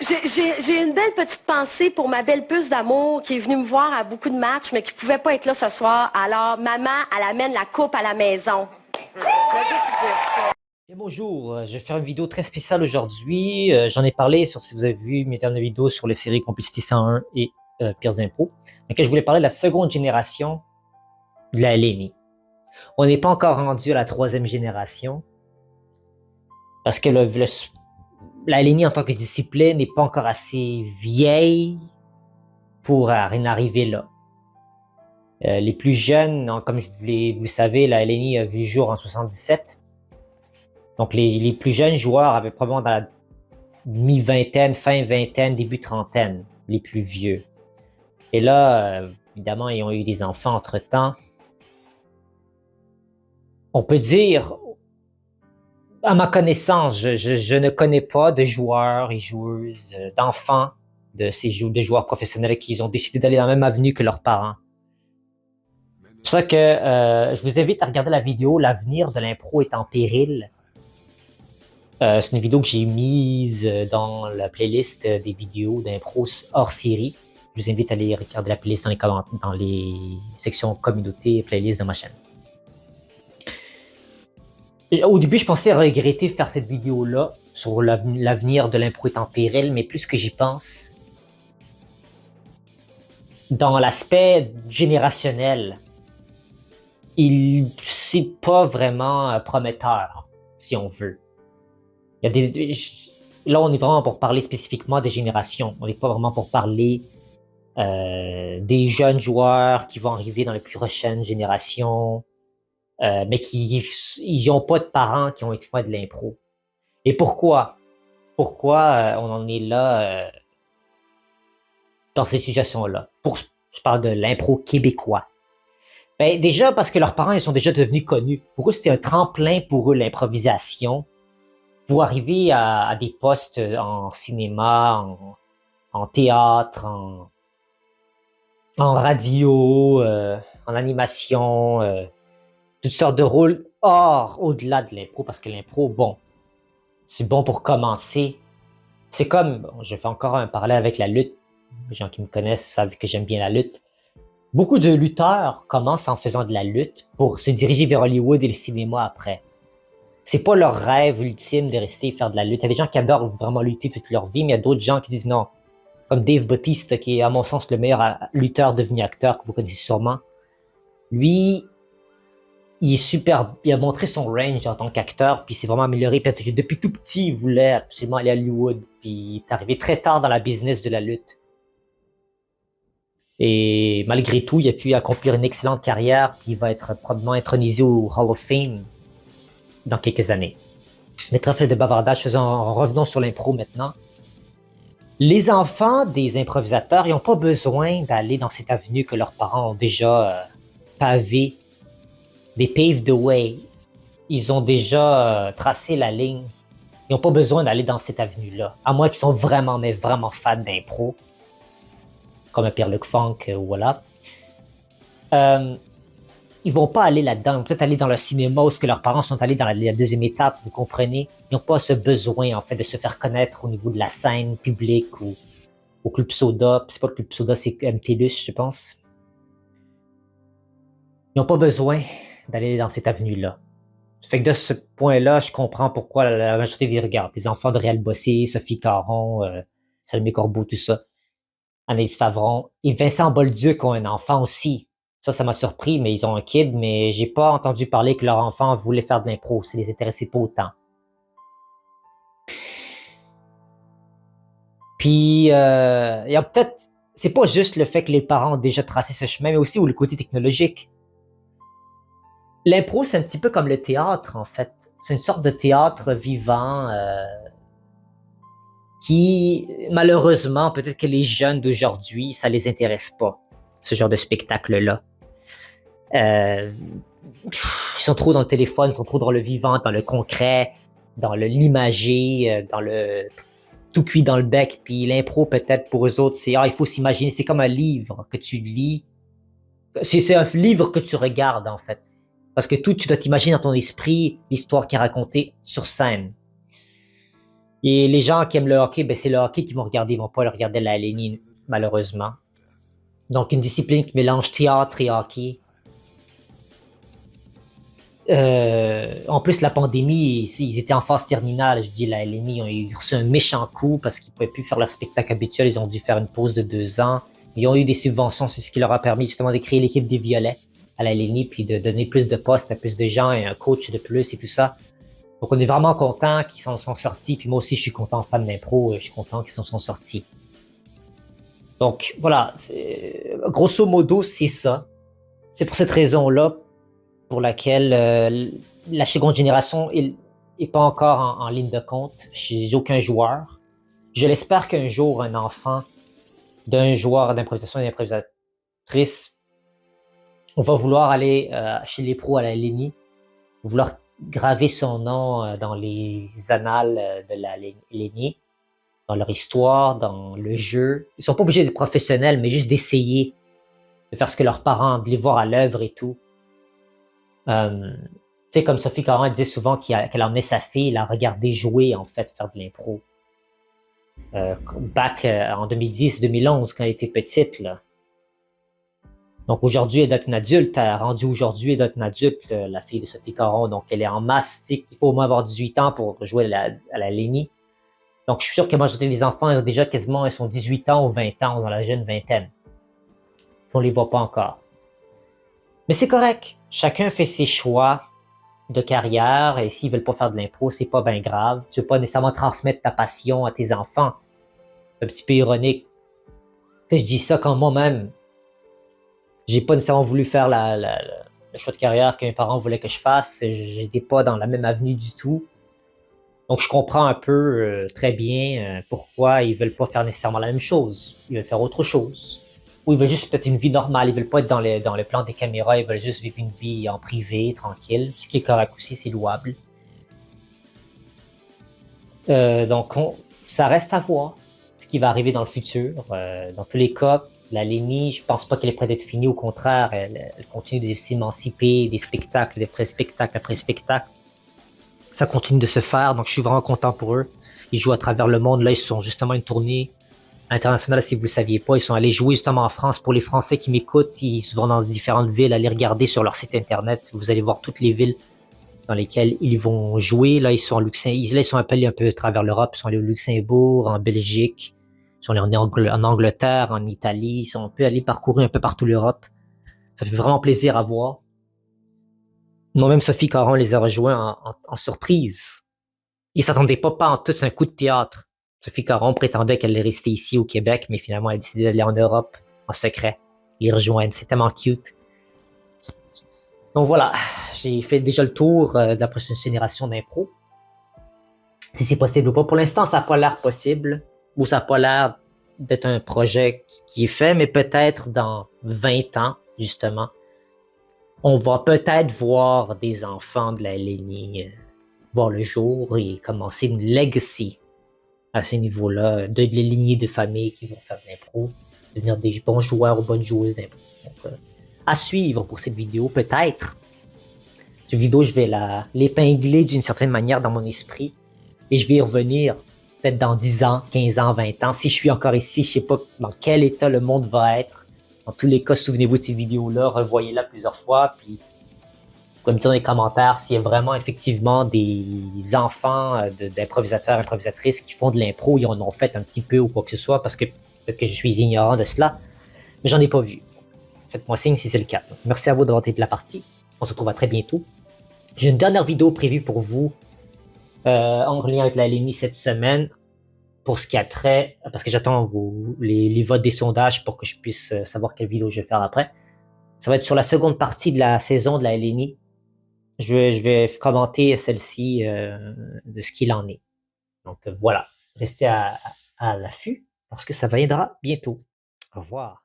J'ai une belle petite pensée pour ma belle puce d'amour qui est venue me voir à beaucoup de matchs, mais qui ne pouvait pas être là ce soir. Alors, maman, elle amène la coupe à la maison. Je vais juste dire ça. Et bonjour, je vais faire une vidéo très spéciale aujourd'hui. J'en ai parlé sur, si vous avez vu mes dernières vidéos sur les séries Complicité 101 et Pires Impro, dans laquelle je voulais parler de la seconde génération de la LNI. On n'est pas encore rendu à la troisième génération, parce que la LNI en tant que discipline n'est pas encore assez vieille pour rien arriver là. Les plus jeunes, comme vous le savez, la LNI a vu le jour en 77. Donc, les plus jeunes joueurs avaient probablement dans la mi-vingtaine, fin vingtaine, début trentaine, les plus vieux. Et là, évidemment, ils ont eu des enfants entre-temps. On peut dire, à ma connaissance, je ne connais pas de joueurs et joueuses, d'enfants de joueurs professionnels qui ont décidé d'aller dans la même avenue que leurs parents. C'est pour ça que je vous invite à regarder la vidéo « L'avenir de l'impro est en péril ». C'est une vidéo que j'ai mise dans la playlist des vidéos d'impro hors série. Je vous invite à aller regarder la playlist dans les sections communauté et playlist de ma chaîne. Au début, je pensais regretter faire cette vidéo-là sur l'avenir de l'impro est en péril, mais plus que j'y pense, dans l'aspect générationnel, c'est pas vraiment prometteur, si on veut. Là, on est vraiment pour parler spécifiquement des générations. On n'est pas vraiment pour parler des jeunes joueurs qui vont arriver dans les plus prochaines générations, mais ils n'ont pas de parents qui ont été fait de l'impro. Et pourquoi? Pourquoi on en est là dans cette situation-là? Je parle de l'impro québécois. Ben, déjà parce que leurs parents ils sont déjà devenus connus. Pour eux, c'était un tremplin pour eux, l'improvisation, pour arriver à des postes en cinéma, en théâtre, en radio, en animation, toutes sortes de rôles au-delà de l'impro, parce que l'impro, bon, c'est bon pour commencer. C'est comme, bon, je fais encore un parallèle avec la lutte. Les gens qui me connaissent savent que j'aime bien la lutte. Beaucoup de lutteurs commencent en faisant de la lutte pour se diriger vers Hollywood et le cinéma après. C'est pas leur rêve ultime de rester et faire de la lutte. Il y a des gens qui adorent vraiment lutter toute leur vie, mais il y a d'autres gens qui disent non. Comme Dave Bautista, qui est à mon sens le meilleur lutteur devenu acteur que vous connaissez sûrement. Lui, il est super, il a montré son range en tant qu'acteur, puis il s'est vraiment amélioré. Puis depuis tout petit, il voulait absolument aller à Hollywood, puis il est arrivé très tard dans la business de la lutte. Et malgré tout, il a pu accomplir une excellente carrière, puis il va être probablement intronisé au Hall of Fame dans quelques années. Mais trêve de bavardage, revenons sur l'impro maintenant. Les enfants des improvisateurs, ils n'ont pas besoin d'aller dans cette avenue que leurs parents ont déjà pavée. They paved the way. Ils ont déjà tracé la ligne. Ils n'ont pas besoin d'aller dans cette avenue-là. À moins qu'ils sont vraiment, mais vraiment fans d'impro. Comme Pierre-Luc Funk, voilà. Ils vont pas aller là-dedans. Ils vont peut-être aller dans le cinéma où leurs parents sont allés dans la deuxième étape, vous comprenez. Ils n'ont pas ce besoin, en fait, de se faire connaître au niveau de la scène publique ou au Club Soda. C'est pas le Club Soda, c'est MTLUS, je pense. Ils n'ont pas besoin d'aller dans cette avenue-là. Fait que de ce point-là, je comprends pourquoi la majorité des regards. Les enfants de Réal Bossé, Sophie Caron, Salomé Corbeau, tout ça. Anaïs Favron. Et Vincent Bolduc ont un enfant aussi. Ça m'a surpris, mais ils ont un kid, mais j'ai pas entendu parler que leur enfant voulait faire de l'impro. Ça les intéressait pas autant. Puis, il y a peut-être... C'est pas juste le fait que les parents ont déjà tracé ce chemin, mais aussi le côté technologique. L'impro, c'est un petit peu comme le théâtre, en fait. C'est une sorte de théâtre vivant qui, malheureusement, peut-être que les jeunes d'aujourd'hui, ça les intéresse pas, ce genre de spectacle-là. Ils sont trop dans le téléphone, ils sont trop dans le vivant, dans le concret, dans l'imagé, dans le tout cuit dans le bec. Puis l'impro, peut-être, pour eux autres, c'est il faut s'imaginer. C'est comme un livre que tu lis. C'est un livre que tu regardes, en fait. Parce que tout, tu dois t'imaginer dans ton esprit l'histoire qui est racontée sur scène. Et les gens qui aiment le hockey, ben c'est le hockey qui vont regarder, ils vont pas le regarder la LNI, malheureusement. Donc, une discipline qui mélange théâtre et hockey. En plus, la pandémie, ils étaient en phase terminale. Je dis, la LNI, ils ont reçu un méchant coup parce qu'ils pouvaient plus faire leur spectacle habituel. Ils ont dû faire une pause de 2 ans. Ils ont eu des subventions, c'est ce qui leur a permis justement de créer l'équipe des Violets à la LNI, puis de donner plus de postes à plus de gens et un coach de plus et tout ça. Donc, on est vraiment content qu'ils s'en sont sortis. Puis moi aussi, je suis content, fan d'impro, je suis content qu'ils s'en sont sortis. Donc, voilà. Grosso modo, c'est ça. C'est pour cette raison-là pour laquelle la seconde génération est pas encore en ligne de compte chez aucun joueur. Je l'espère qu'un jour, un enfant d'un joueur d'improvisation et d'improvisatrice va vouloir aller chez les pros à la LNI, vouloir graver son nom dans les annales de la LNI, dans leur histoire, dans le jeu. Ils sont pas obligés d'être professionnels, mais juste d'essayer de faire ce que leurs parents, de les voir à l'œuvre et tout. Tu sais, comme Sophie Caron disait souvent qu'elle emmenait sa fille la regarder jouer, en fait, faire de l'impro. Back en 2010-2011, quand elle était petite, là. Donc aujourd'hui, elle doit être une adulte. Elle a rendu aujourd'hui, elle doit être une adulte, la fille de Sophie Caron. Donc elle est en masse. Il faut au moins avoir 18 ans pour jouer à la LNI. Donc je suis sûr que la majorité des enfants, ils ont déjà quasiment, ils sont 18 ans ou 20 ans, ou dans la jeune vingtaine. On les voit pas encore. Mais c'est correct. Chacun fait ses choix de carrière, et s'ils veulent pas faire de l'impro, c'est pas bien grave. Tu veux pas nécessairement transmettre ta passion à tes enfants. C'est un petit peu ironique que je dis ça quand moi-même, j'ai pas nécessairement voulu faire le choix de carrière que mes parents voulaient que je fasse. J'étais pas dans la même avenue du tout. Donc je comprends un peu très bien pourquoi ils veulent pas faire nécessairement la même chose. Ils veulent faire autre chose. Ou ils veulent juste peut-être une vie normale. Ils veulent pas être dans le plan des caméras. Ils veulent juste vivre une vie en privé, tranquille. Ce qui est correct aussi, c'est louable. Donc ça reste à voir ce qui va arriver dans le futur. Dans tous les cas, la Lénie, je pense pas qu'elle est prête d'être finie. Au contraire, elle continue de s'émanciper, des spectacles, après spectacle après spectacle. Ça continue de se faire, donc je suis vraiment content pour eux. Ils jouent à travers le monde. Là, ils sont justement une tournée internationale, si vous ne le saviez pas. Ils sont allés jouer justement en France. Pour les Français qui m'écoutent, ils vont dans différentes villes. Allez regarder sur leur site internet. Vous allez voir toutes les villes dans lesquelles ils vont jouer. Là, ils sont en Luxembourg. Là, ils sont appelés un peu à travers l'Europe. Ils sont allés au Luxembourg, en Belgique. Ils sont allés en Angleterre, en Italie. Ils sont un peu allés parcourir un peu partout l'Europe. Ça fait vraiment plaisir à voir. Moi-même, Sophie Caron les a rejoints en surprise. Ils s'attendaient pas en tout, c'est un coup de théâtre. Sophie Caron prétendait qu'elle allait rester ici au Québec, mais finalement, elle a décidé d'aller en Europe, en secret. Les rejoindre, c'est tellement cute. Donc voilà, j'ai fait déjà le tour de la prochaine génération d'impro. Si c'est possible ou pas. Pour l'instant, ça n'a pas l'air possible, ou ça n'a pas l'air d'être un projet qui est fait, mais peut-être dans 20 ans, justement, on va peut-être voir des enfants de la LNI voir le jour et commencer une legacy à ce niveau-là, de les lignées de famille qui vont faire de l'impro, devenir des bons joueurs ou bonnes joueuses d'impro. Donc, à suivre pour cette vidéo, peut-être. Cette vidéo, je vais l'épingler d'une certaine manière dans mon esprit et je vais y revenir peut-être dans 10 ans, 15 ans, 20 ans. Si je suis encore ici, je sais pas dans quel état le monde va être. Dans tous les cas, souvenez-vous de ces vidéos-là, revoyez-la plusieurs fois, puis vous pouvez me dire dans les commentaires s'il y a vraiment effectivement des enfants d'improvisateurs, improvisatrices qui font de l'impro, ils en ont fait un petit peu ou quoi que ce soit, parce que peut-être que je suis ignorant de cela, mais j'en ai pas vu. Faites-moi signe si c'est le cas. Donc, merci à vous d'avoir été de la partie. On se retrouve à très bientôt. J'ai une dernière vidéo prévue pour vous en lien avec la LNI cette semaine. Pour ce qui a trait, parce que j'attends les votes des sondages pour que je puisse savoir quelle vidéo je vais faire après. Ça va être sur la seconde partie de la saison de la LNI. Je vais commenter celle-ci de ce qu'il en est. Donc voilà, restez à l'affût parce que ça viendra bientôt. Au revoir.